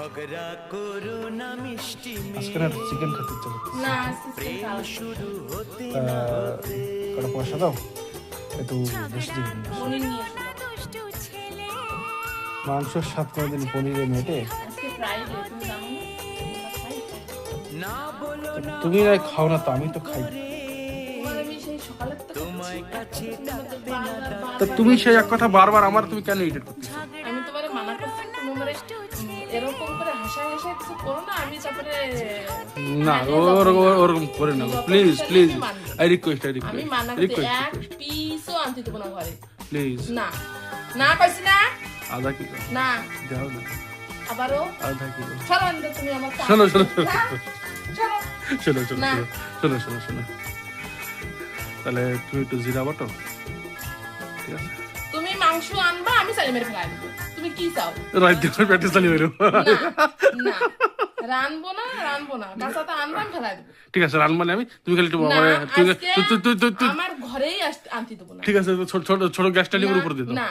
ঝগড়া করো না মিষ্টি আজকে না চিকেন খেতে ইচ্ছে করছে। না চিকেন খাওয়া শুরু হতে তা কটা পয়সা দাও, একটু বেশি দিন। পনির নিয়ে এসো মাংসের স্বাদ কোনোদিন পনিরে মেটে? আজকে ফ্রাইডে তুমি জানো না না বলো না তুমি না খাও না তো, আমি তো খাই। তোমার আমি সেই সকালে তো তোমায় কাছে ডাকতে না তা তুমি সেই এক কথা বারবার আমার তুমি কেন ইরিটেট করতেছো? আমি তোমারে মানা করছি তুমি আমারে এরকম করে হাসায় হাসায় কিছু করো না, আমি তারপরে না ওরকম করে না, প্লিজ প্লিজ, আই রিকোয়েস্ট আমি মানা করছি এক পিসও আনতে দেবো না ঘরে, প্লিজ। না না পাইছি না, আধা কিলো না যাও না, আবারও আধা কিলো। চলো আনতে তুমি আমার কাছে। শোনো শোনো না, চলো শোনো শোনো না। শোনো শোনো শোনো, তাহলে তুমি একটু জিরা বাটো, ঠিক আছে? তুমি মাংস আনবা, আমি চালি মেরে ফেলাই দেবো, তুমি কি চাও? রাত দিয়ে প্র্যাকটিস চালিয়ে বেরো। না রানবো না কাঁচাটা আনবাম ফেলাই দেবো। ঠিক আছে, রান মানে আমি, তুমি খালি একটু না, মানে আজকে তুই আমার ঘরেই আনতে দেবো না। ঠিক আছে, ছোট ছোট ছোট গ্যাসটা লিভার উপরে দিয়ে দাও। না